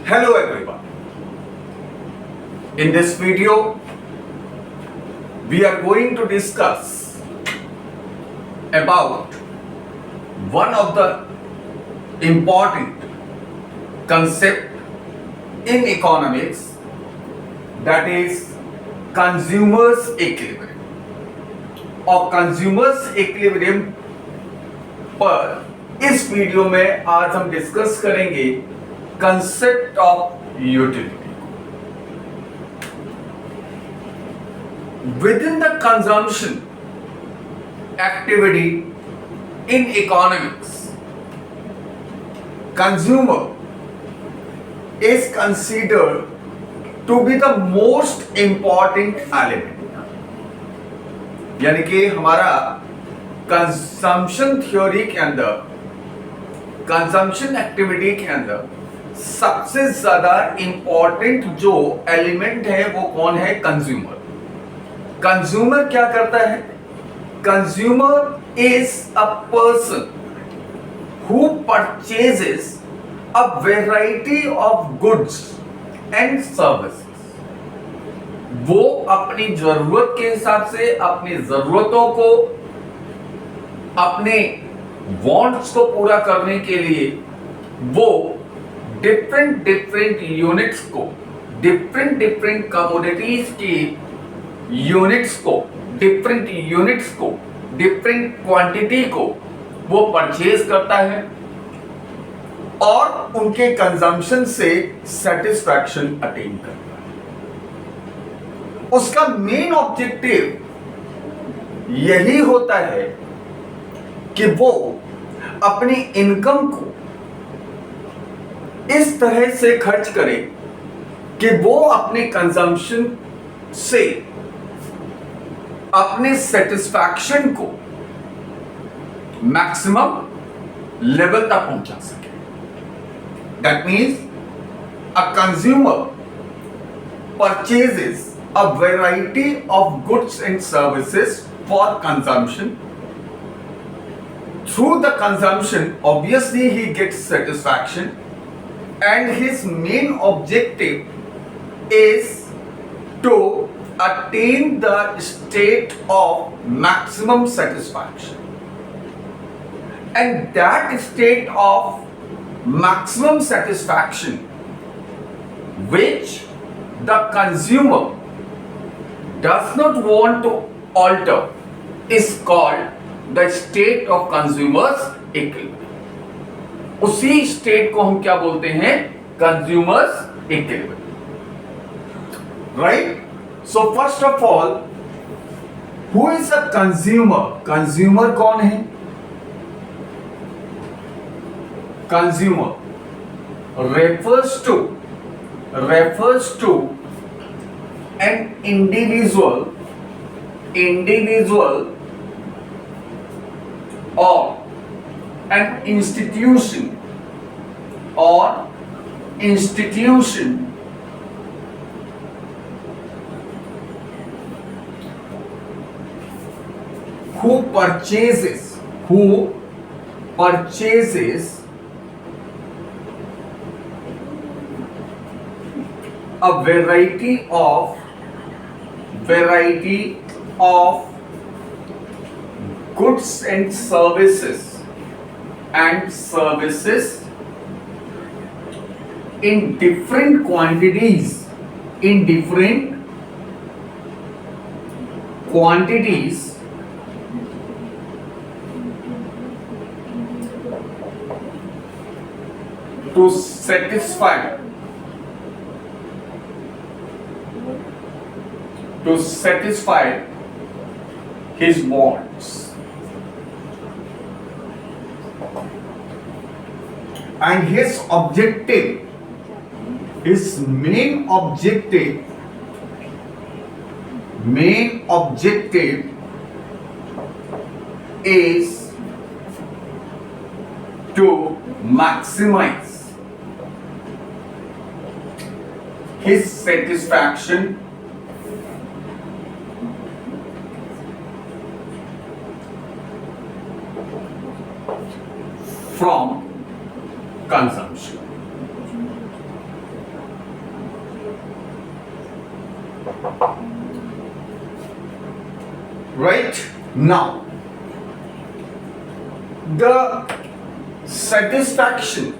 Hello everyone. In this video, we are going to discuss about one of the important concept in economics, that is consumers equilibrium और consumers equilibrium पर इस video में आज हम discuss करेंगे concept of utility. Within the consumption activity in economics, consumer is considered to be the most important element। यानी कि हमारा कंजम्पशन थ्योरी के अंदर, कंजम्पशन एक्टिविटी के अंदर सबसे ज्यादा इंपॉर्टेंट जो एलिमेंट है वो कौन है? कंज्यूमर। कंज्यूमर क्या करता है? Consumer is a person who purchases a variety of goods and services. वो अपनी जरूरत के हिसाब से, अपनी जरूरतों को, अपने वांट्स को पूरा करने के लिए वो डिफरेंट यूनिट्स को, डिफरेंट कमोडिटीज की यूनिट्स को, डिफरेंट क्वांटिटी को वो परचेज करता है और उनके कंजम्पशन से सेटिस्फैक्शन अटेन करता है। उसका मेन ऑब्जेक्टिव यही होता है कि वो अपनी इनकम को इस तरह से खर्च करे कि वो अपने कंजम्पशन से अपने सेटिस्फैक्शन को मैक्सिमम लेवल तक पहुंचा सके। That means a consumer purchases a variety of goods and services for consumption. Through the consumption, obviously he gets satisfaction, and his main objective is to attain the state of maximum satisfaction. And that state of maximum satisfaction, which the consumer does not want to alter, is called the state of consumers equilibrium। उसी state को हम क्या बोलते हैं? Consumers equilibrium. Right? So first of all, who is a consumer? Consumer कौन है? Consumer refers to an individual or an institution who purchases a variety of goods and services in different quantities to satisfy his wants. And his main objective is to maximize his satisfaction from consumption. right? Now the satisfaction,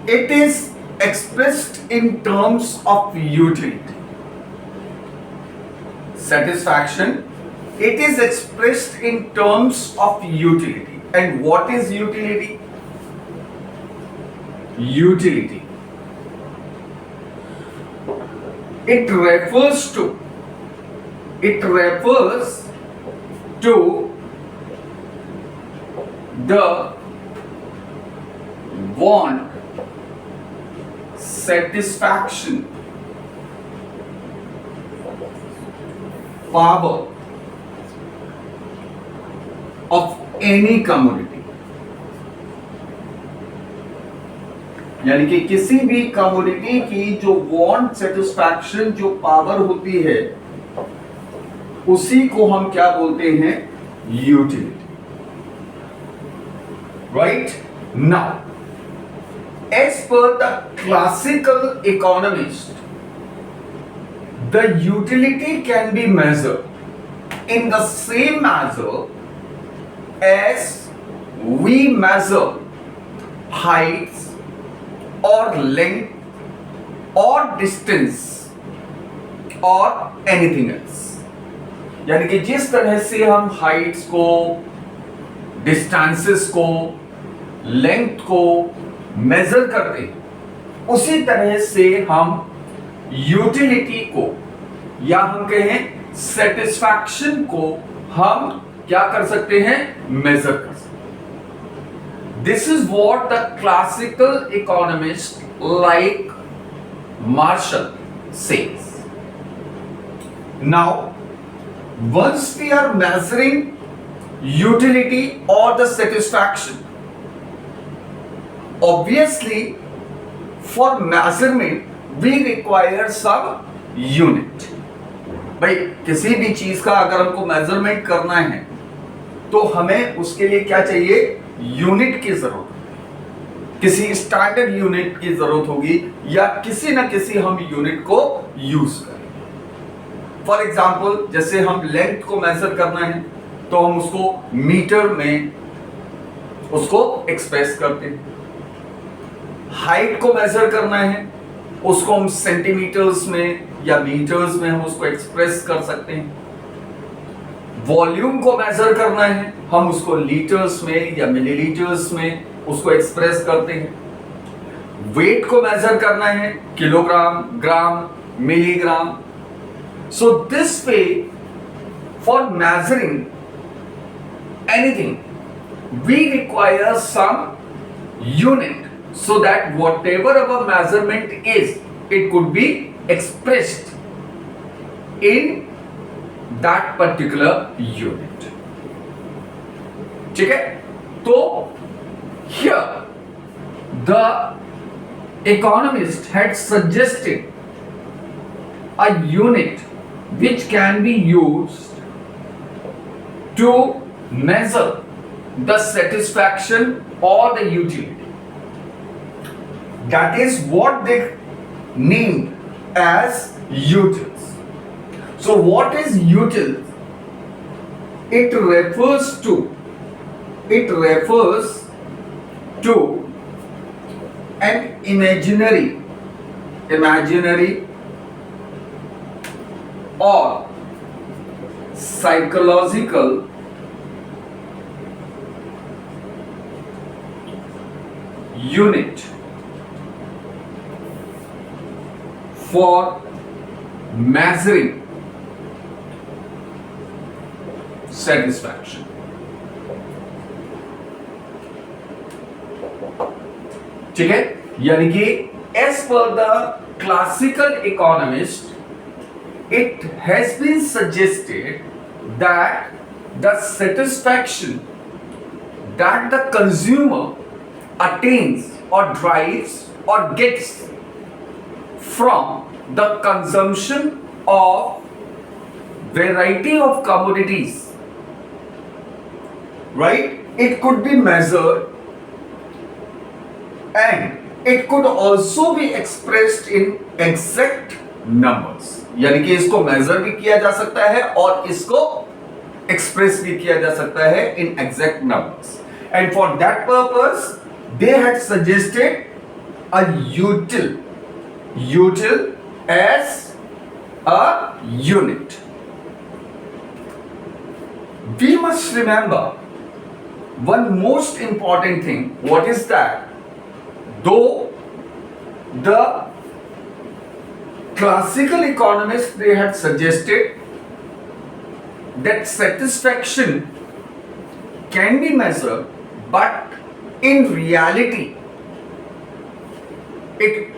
it is expressed in terms of utility. Satisfaction, it is expressed in terms of utility. And what is utility? Utility, it refers to the want, satisfaction, power of any commodity. यानी कि किसी भी commodity की जो want, satisfaction, जो power होती है, उसी को हम क्या बोलते हैं? Utility, right? Now as per the classical economist, the utility can be measured in the same measure as we measure heights or length or distance or anything else. यानी कि जिस तरह से हम हाइट्स को, डिस्टेंसेस को, लेंथ को major करते हैं, उसी तरह से हम यूटिलिटी को, या हम कहें सेटिस्फैक्शन को, हम क्या कर सकते हैं? मेजर कर सकते हैं. This is what the classical economist like Marshall says. Now once we are measuring utility or the satisfaction, obviously for measurement we require some unit. भाई किसी भी चीज का अगर हमको मेजरमेंट करना है तो हमें उसके लिए क्या चाहिए? यूनिट की जरूरत होगी, किसी स्टैंडर्ड यूनिट की जरूरत होगी, या किसी ना किसी हम यूनिट को यूज करें. फॉर एग्जाम्पल, जैसे हम लेंथ को मेजर करना है तो हम उसको मीटर में उसको एक्सप्रेस करते हैं. हाइट को मेजर करना है उसको हम सेंटीमीटर्स में या मीटर्स में हम उसको एक्सप्रेस कर सकते हैं. वॉल्यूम को मेजर करना है हम उसको लीटर्स में या मिलीलीटर्स में उसको एक्सप्रेस करते हैं. वेट को मेजर करना है kilogram, gram, milligram. So this way, for measuring anything, we require some unit so that whatever our measurement is, it could be expressed in that particular unit. ठीक है? तो here the economist had suggested a unit which can be used to measure the satisfaction or the utility. That is what they named as utils. So what is utils? It refers to an imaginary or psychological unit for measuring satisfaction. ठीक है? यानी कि as per the classical economist, it has been suggested that the satisfaction that the consumer attains or drives or gets from the consumption of variety of commodities, right? It could be measured and it could also be expressed in exact numbers. यानी कि इसको major भी किया जा सकता है और इसको एक्सप्रेस भी किया जा सकता है in exact numbers. And for that purpose they had suggested a util as a unit. We must remember one most important thing. What is that? Though the classical economists, they had suggested that satisfaction can be measured, but in reality it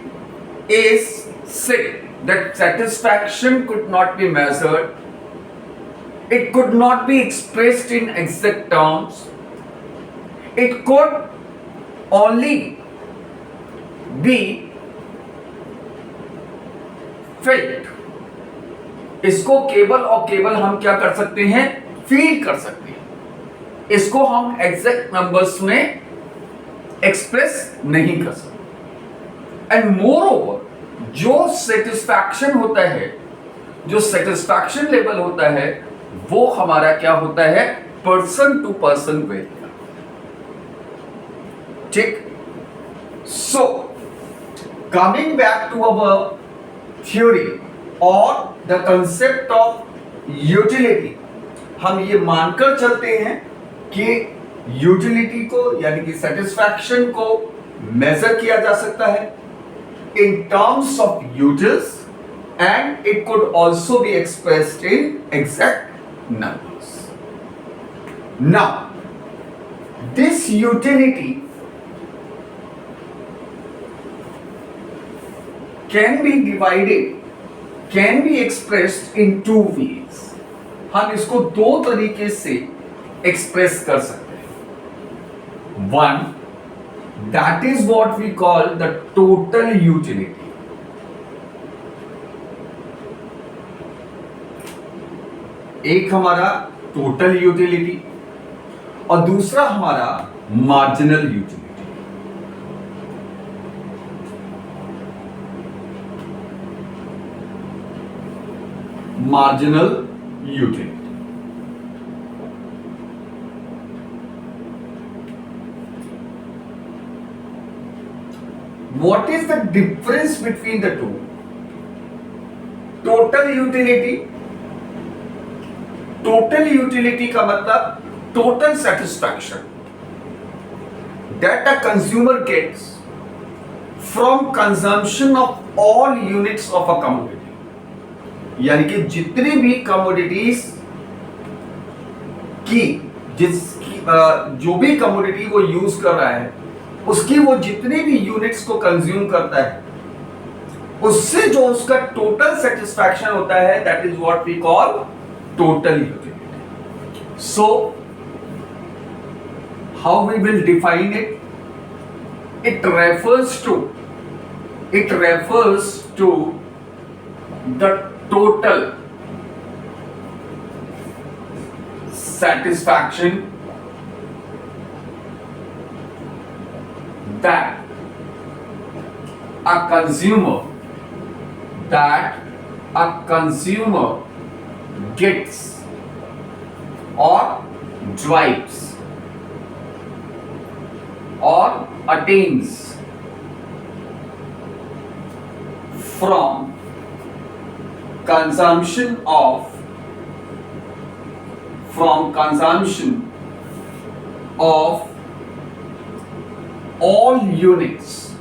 is said that satisfaction could not be measured, it could not be expressed in exact terms, it could only be felt. इसको केवल और केवल हम क्या कर सकते हैं, feel कर सकते हैं. इसको हम एग्जैक्ट नंबर्स में एक्सप्रेस नहीं कर सकते. एंड मोर ओवर, जो सेटिस्फैक्शन होता है, जो सेटिस्फैक्शन लेवल होता है, वो हमारा क्या होता है, पर्सन टू पर्सन वेरी. ठीक. So coming back to our theory और द कंसेप्ट ऑफ यूटिलिटी, हम ये मानकर चलते हैं कि यूटिलिटी को यानी कि सेटिस्फैक्शन को मेजर किया जा सकता है in terms of utils, and it could also be expressed in exact numbers. Now, this utility can be divided, can be expressed in two ways. हम इसको दो तरीके से एक्सप्रेस कर सकते हैं. One, that is what we call the total utility. एक हमारा टोटल यूटिलिटी और दूसरा हमारा marginal utility. Marginal utility. What is the difference between the two? Total utility. Total utility का मतलब total satisfaction that a consumer gets from consumption of all units of a commodity. यानी कि जितनी भी commodities की जो भी commodity को यूज कर रहा है, उसकी वो जितने भी यूनिट्स को कंज्यूम करता है, उससे जो उसका टोटल सेटिस्फैक्शन होता है, that is what we call total utility. So how we will define it? It refers to the total satisfaction that a consumer gets or drives or attains from consumption of all units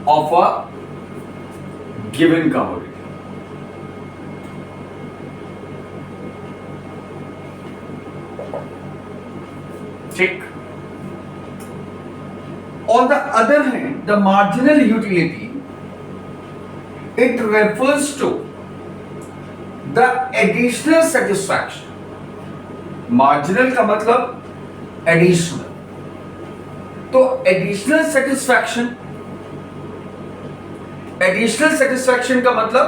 of a given commodity. Check. On the other hand, the marginal utility, it refers to the additional satisfaction. Marginal का मतलब additional. तो additional satisfaction का मतलब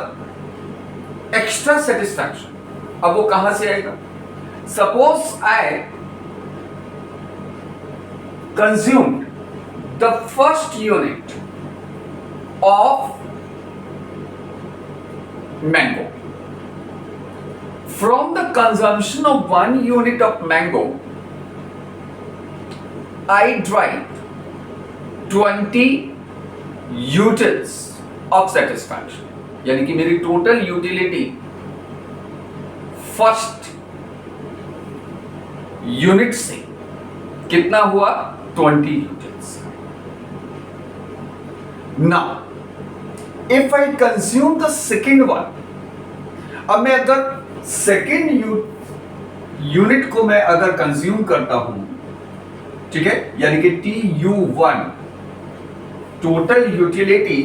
extra satisfaction. अब वो कहां से आएगा? Suppose I consumed the first unit of mango. From the consumption of 1 unit of mango, I derive 20 utils of satisfaction. यानी कि मेरी टोटल यूटिलिटी फर्स्ट यूनिट से कितना हुआ? 20 utils. Now if I consume the second one, अब मैं अगर second unit को मैं अगर कंज्यूम करता हूं, ठीक है, यानी कि TU1 total utility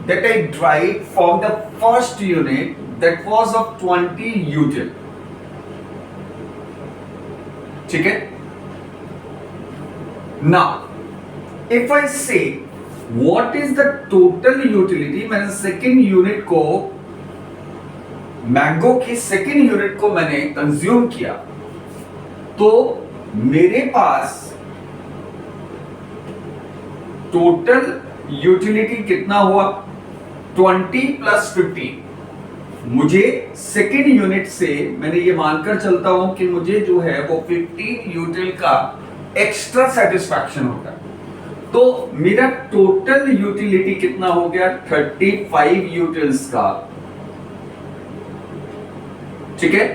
that I derived from the first unit that was of 20 util. ठीक है. Now, if I say what is the total utility, मैंने सेकेंड यूनिट को, मैंगो की सेकेंड यूनिट को मैंने कंज्यूम किया, तो मेरे पास टोटल यूटिलिटी कितना हुआ? 20 प्लस 15. मुझे सेकेंड यूनिट से मैंने ये मानकर चलता हूं कि मुझे जो है वो 15 यूटिल का एक्स्ट्रा सेटिस्फैक्शन होगा, तो मेरा टोटल यूटिलिटी कितना हो गया? 35 यूटिल्स का. ठीक है.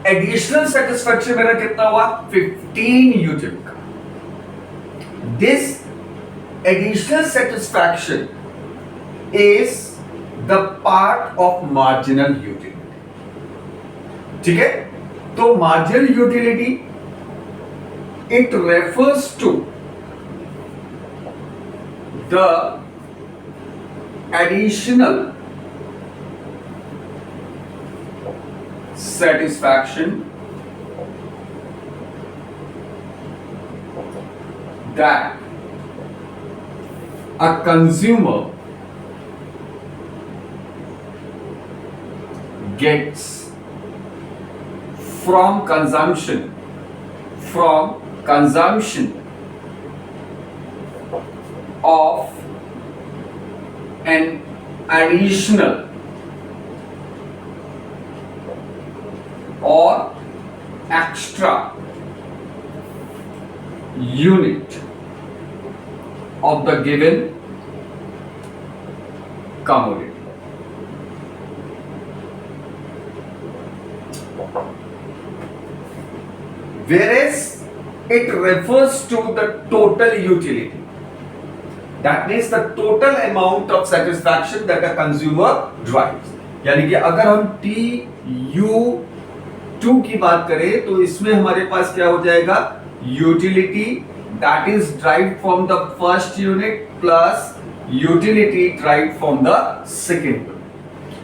एडिशनल सेटिस्फैक्शन मेरा कितना हुआ? 15 यूटिल का. This additional satisfaction is the part of marginal utility. ठीक है. तो marginal utility, it refers to the additional satisfaction that a consumer gets from consumption of an additional or extra unit of the given commodity. Whereas it refers to the total utility. That means the total amount of satisfaction that a consumer derives. यानी कि अगर हम TU2 की बात करें तो इसमें हमारे पास क्या हो जाएगा? Utility that is derived from the first unit plus utility derived from the second unit.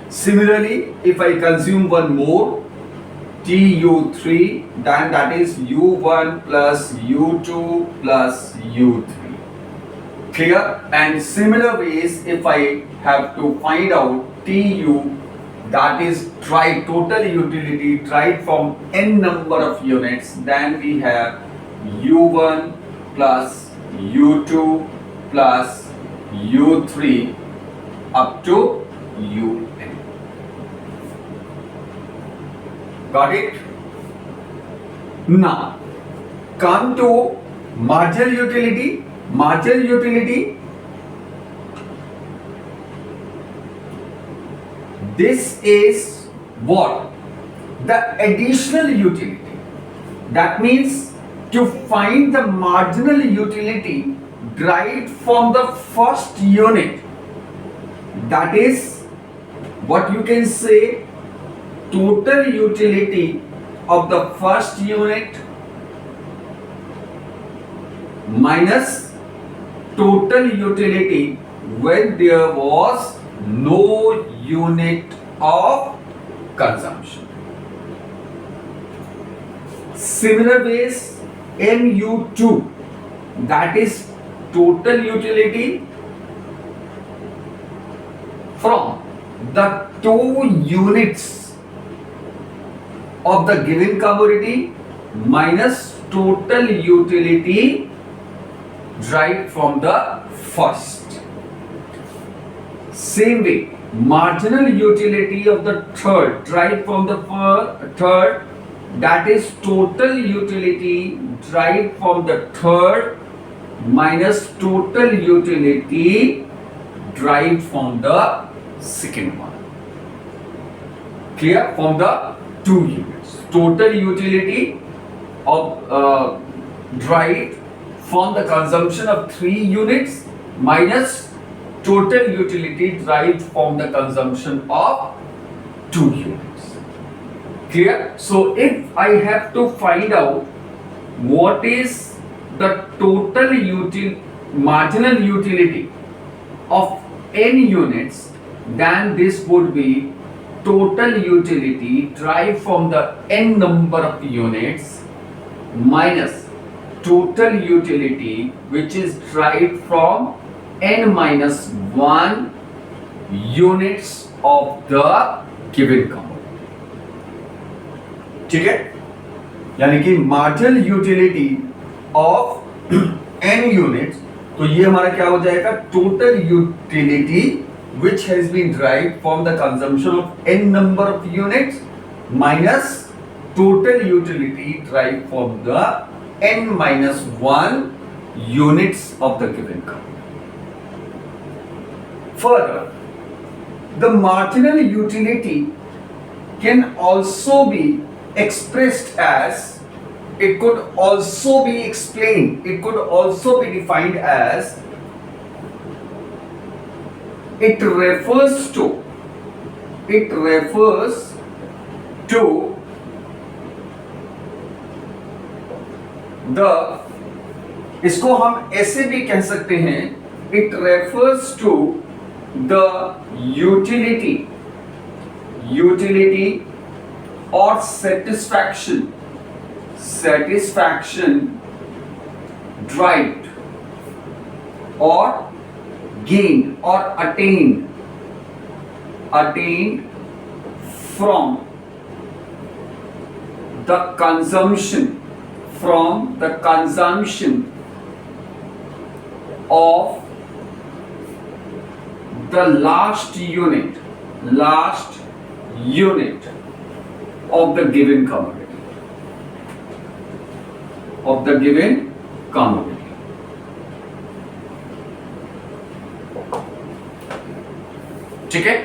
Similarly, if I consume one more TU3, then that is U1 plus U2 plus U3. Clear? And similar ways, if I have to find out TU, that is total utility derived from n number of units, then we have U1 plus U2 plus U3 up to UN. Got it? Now, come to marginal utility. Marginal utility, this is what? The additional utility. That means to find the marginal utility derived from the first unit. That is what you can say, total utility of the first unit minus total utility when there was no unit of consumption. Similar ways, MU2, that is total utility from the 2 units of the given commodity minus total utility derived from the first. Same way, marginal utility of the third derived from the third, that is total utility derived from the third minus total utility derived from the second one. Clear? From the two units, total utility of derived from the consumption of 3 units minus total utility derived from the consumption of 2 units. Clear? So if I have to find out what is the total marginal utility of n units, then this would be total utility derived from the n number of units minus total utility which is derived from n minus 1 units of the given commodity. ठीक है? यानी कि marginal utility of n units, तो ये हमारा क्या हो जाएगा, total utility which has been derived from the consumption of n number of units minus total utility derived from the n minus 1 units of the given commodity. Further, the marginal utility can also be expressed as, it could also be explained, it could also be defined as, it refers to the, इसको हम ऐसे भी कह सकते हैं, it refers to the utility or satisfaction derived or gained or attained from the consumption of the last unit of the given commodity. ठीक है?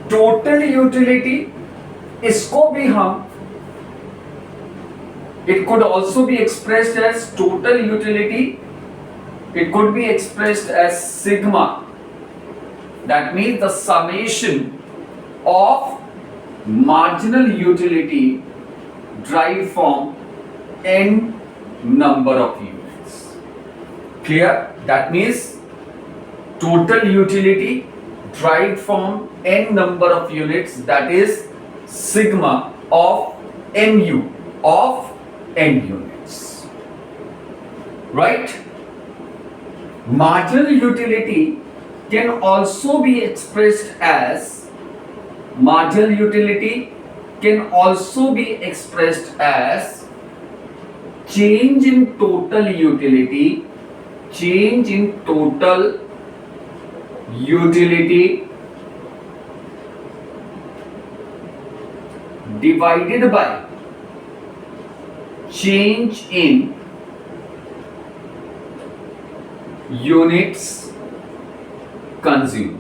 Total utility, इसको भी हम, it could also be expressed as total utility, it could be expressed as sigma, that means the summation of marginal utility derived from n number of units. Clear? That means total utility derived from n number of units, that is sigma of mu of n units. Right? Marginal utility can also be expressed as change in total utility divided by change in units consumed.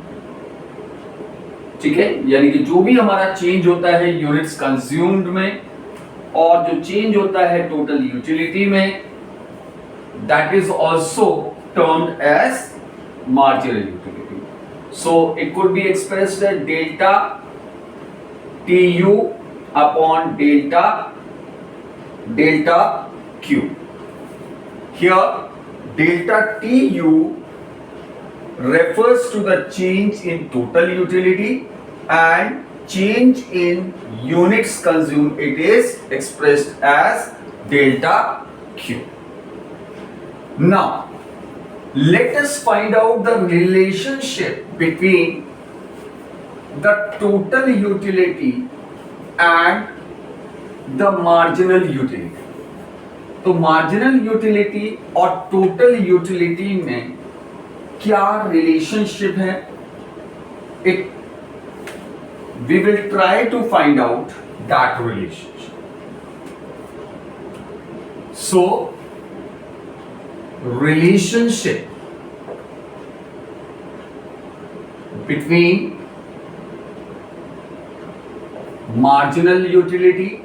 ठीक है? यानी कि जो भी हमारा change होता है units consumed में और जो चेंज होता है टोटल यूटिलिटी में, that is also termed as marginal utility. So it could be expressed as delta TU upon delta Q. Here delta TU refers to the change in total utility and change in units consumed, it is expressed as delta Q. Now let us find out the relationship between the total utility and the marginal utility. तो marginal utility और total utility में क्या relationship है, it we will try to find out that relationship. So relationship between marginal utility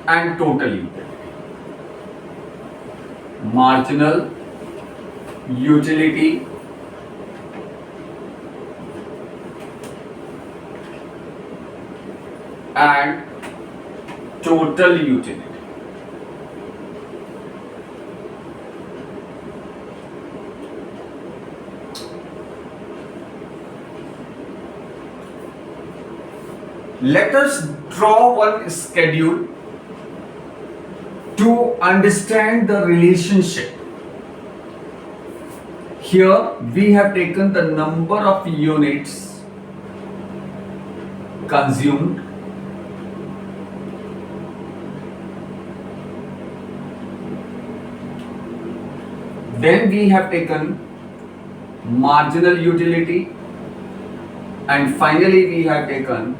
and total utility. Marginal utility and total utility. Let us draw one schedule to understand the relationship. Here we have taken the number of units consumed, then we have taken marginal utility, and finally we have taken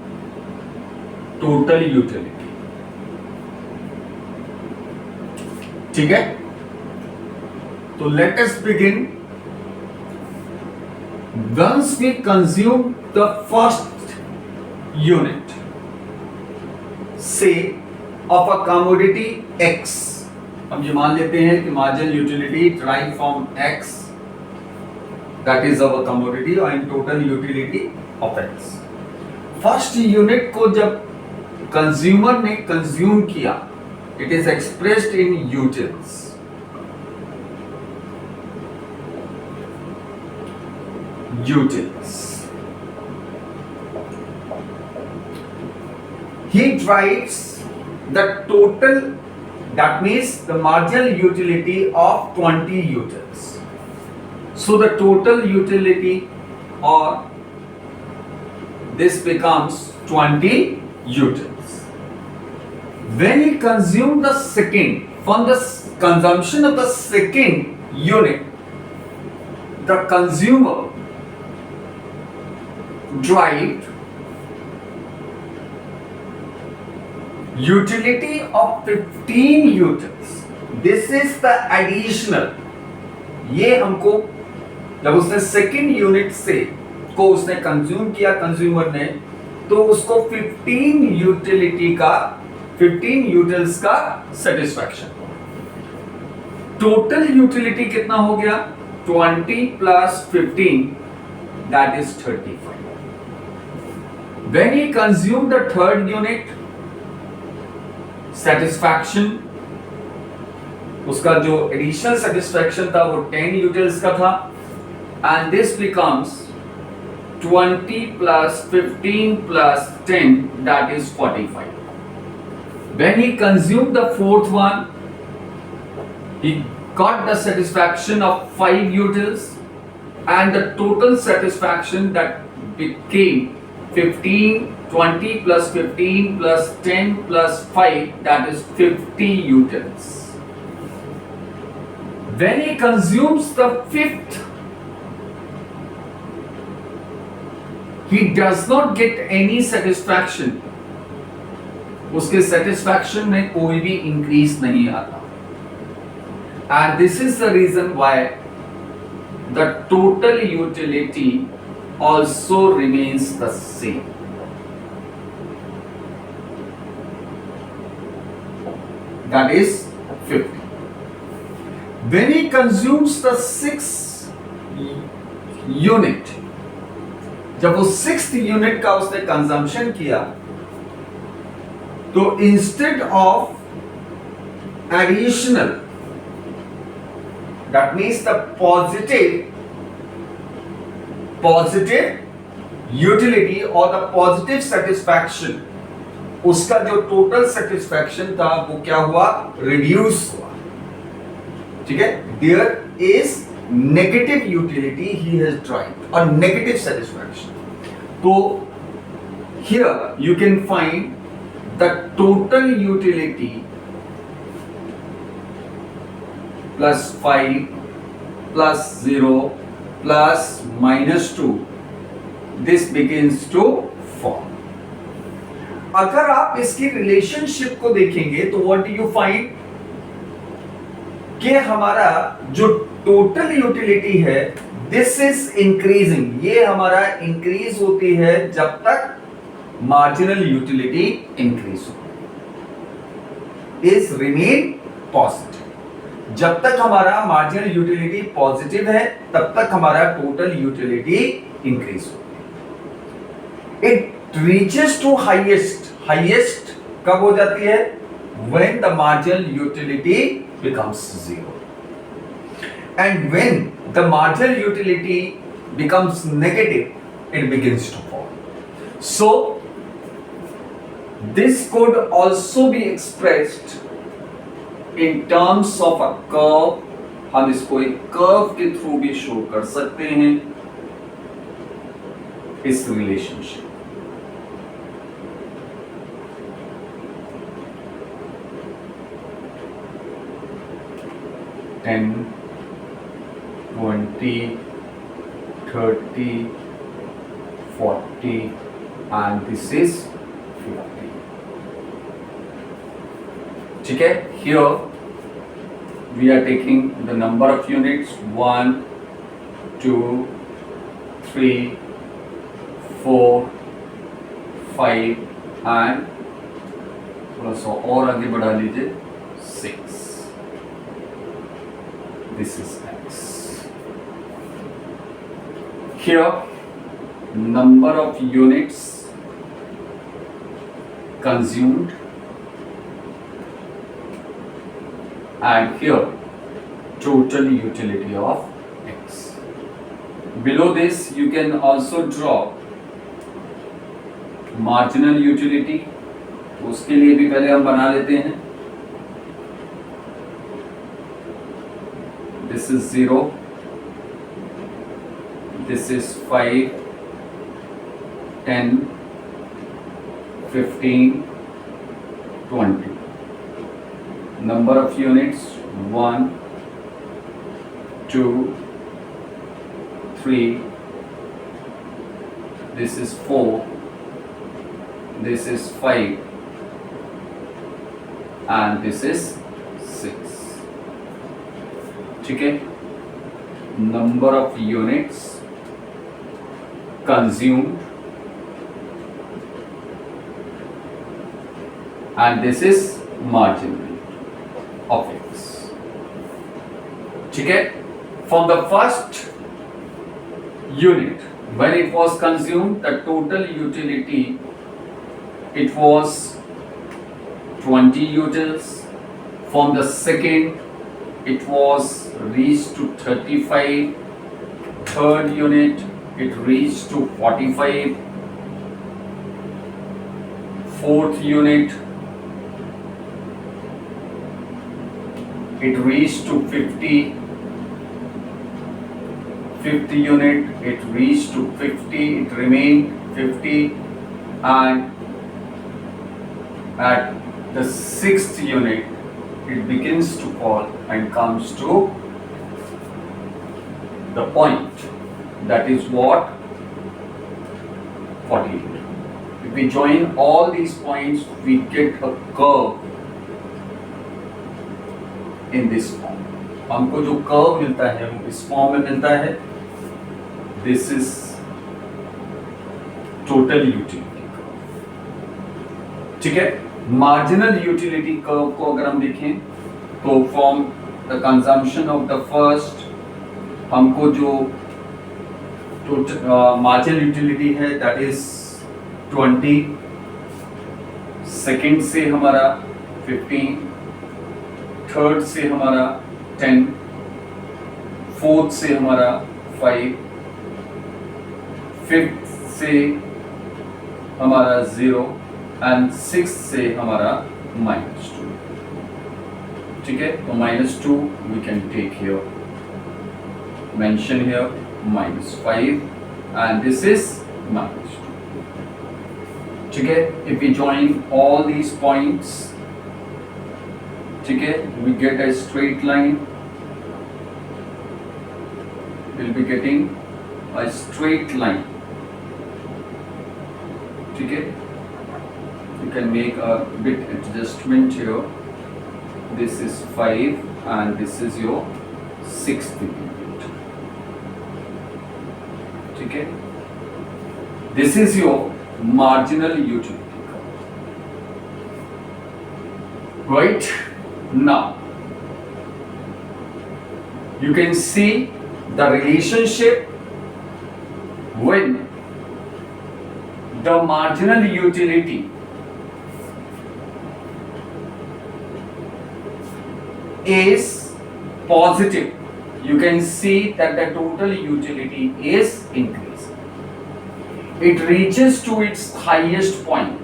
total utility. ठीक है? तो let us begin. Once we consume the first unit, say of a commodity X, हम ये मान लेते हैं कि marginal utility derived from X, that is our commodity, and total utility of X. First unit को जब कंज्यूमर ने consume किया, it is expressed in utils. He derives the total, that means the marginal utility of 20 utils. So the total utility, or this becomes 20 utils. When he consumed the second, from the consumption of the second unit, the consumer derived utility of 15 utils. This is the additional. ये हमको जब उसने second unit से को उसने consume किया consumer ने, तो उसको 15 यूटिलिटी का 15 यूटिल्स का सेटिस्फैक्शन. टोटल यूटिलिटी कितना हो गया? 20 plus 15, that is 35. When he consumed the third unit, satisfaction, उसका जो एडिशनल सेटिस्फैक्शन था वो 10 यूटिल्स का था, and this becomes 20 plus 15 plus 10, that is 45. When he consumed the fourth one, he got the satisfaction of 5 utils, and the total satisfaction that became 15, 20 plus 15 plus 10 plus 5, that is 50 utils. When he consumes the fifth, he does not get any satisfaction. उसके satisfaction में कोई भी increase नहीं आता. And this is the reason why the total utility also remains the same. That is 50. When he consumes the sixth unit, जब वो sixth unit का उसने कंजम्पशन किया, तो instead of additional, that means the positive utility और the positive satisfaction, उसका जो total satisfaction था वो क्या हुआ? रिड्यूस हुआ. ठीक है? There is negative utility he has derived, or negative satisfaction. So here you can find the total utility plus 5 plus 0 plus minus 2, this begins to form. अगर आप इसकी रिलेशनशिप को देखेंगे तो व्हाट डू यू फाइंड कि हमारा जो total utility है दिस इज इंक्रीजिंग, ये हमारा इंक्रीज होती है जब तक मार्जिनल यूटिलिटी इंक्रीज हो, इज रिमेन पॉजिटिव। जब तक हमारा मार्जिनल यूटिलिटी पॉजिटिव है तब तक हमारा टोटल यूटिलिटी इंक्रीज होती है। It reaches to highest, highest कब हो जाती है? When the marginal utility becomes zero, and when the marginal utility becomes negative it begins to fall. So this could also be expressed in terms of a curve। हम इसको एक curve के through भी show कर सकते हैं इस relationship. Ten 20 30 40 and this is 50। ठीक है, here we are taking the number of units 1 2 3 4 5 and थोड़ा सा और आगे बढ़ा लीजिए 6। this is x। here number of units consumed and here total utility of x। below this you can also draw marginal utility, उसके लिए भी पहले हम बना लेते हैं। this is 0, this is 5 10 15 20। number of units 1 2 3, this is 4, this is 5 and this is 6। ठीक है, number of units consumed and this is marginal of x। ठीक है, from the first unit when it was consumed the total utility it was 20 utils। from the second it was reached to 35, third unit it reached to 45, fourth unit it reached to 50, fifth unit it reached to 50, it remained 50 and at the sixth unit it begins to fall and comes to the point that is what 48। if we join all these points we get a curve in this form। हमको जो curve मिलता है वो इस form में मिलता है। This is total utility curve. ठीक है, मार्जिनल यूटिलिटी कर्व को अगर हम देखें तो from the consumption of the first हमको जो मार्जिनल यूटिलिटी है दैट इज 20, सेकेंड से हमारा 15, थर्ड से हमारा 10, फोर्थ से हमारा 5, फिफ्थ से हमारा 0 एंड सिक्स्थ से हमारा -2। ठीक है, तो -2 we can take here, mention here -5 and this is -2। ठीक है, if we join all these points, ठीक है, we get a straight line, we'll be getting a straight line ठीक है, you can make a bit adjustment here. This is 5 and this is your 6th unit. ठीक है, this is your marginal utility curve. Right now you can see the relationship when the marginal utility is positive. You can see that the total utility is increasing. It reaches to its highest point.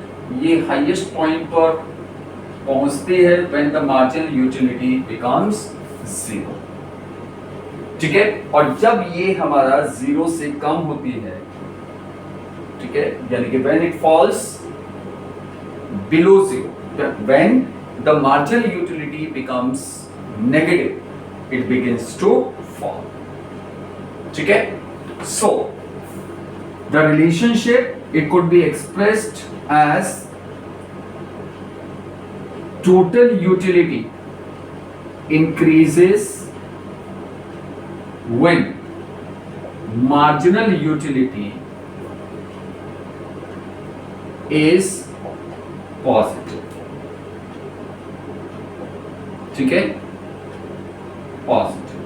ये highest point पर पहुंचती है when the marginal utility becomes 0. ठीक है, और जब ये हमारा 0 से कम होती है, ठीक है, यानी कि when it falls below 0, when the marginal utility becomes negative, it begins to fall. ठीक है, so the relationship, it could be expressed as total utility increases when marginal utility is positive. ठीक है, positive.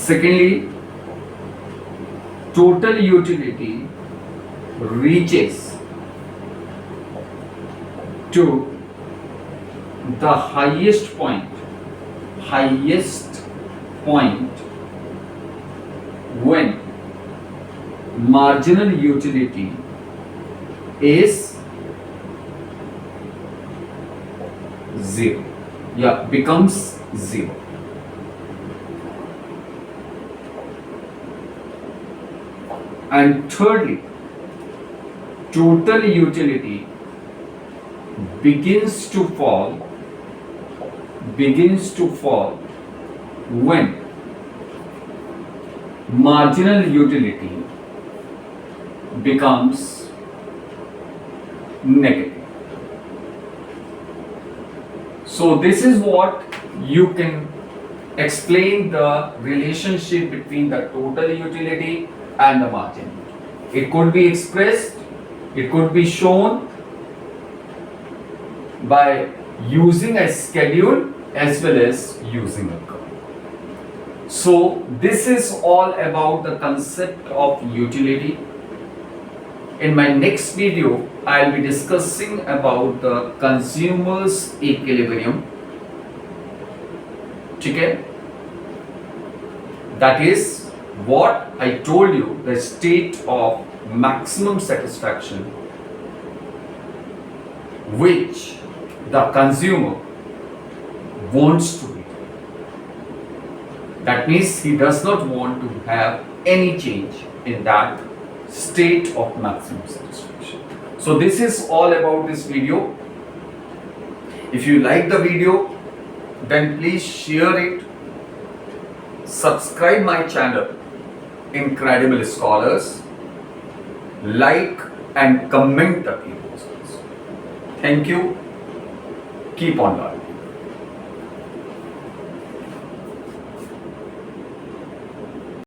Secondly, total utility reaches to the highest point when marginal utility is 0, yeah, becomes 0. And thirdly, total utility begins to fall when marginal utility becomes negative. So this is what you can explain the relationship between the total utility and the margin. It could be expressed, it could be shown by using a schedule as well as using a curve. So this is all about the concept of utility. In my next video, I'll be discussing about the consumer's equilibrium. ठीक है? That is what I told you, the state of maximum satisfaction which the consumer wants to be. That means he does not want to have any change in that state of maximum satisfaction. So this is all about this video. If you like the video, then please share it. Subscribe my channel, Incredible Scholars. Like and comment the videos. Thank you. Keep on learning.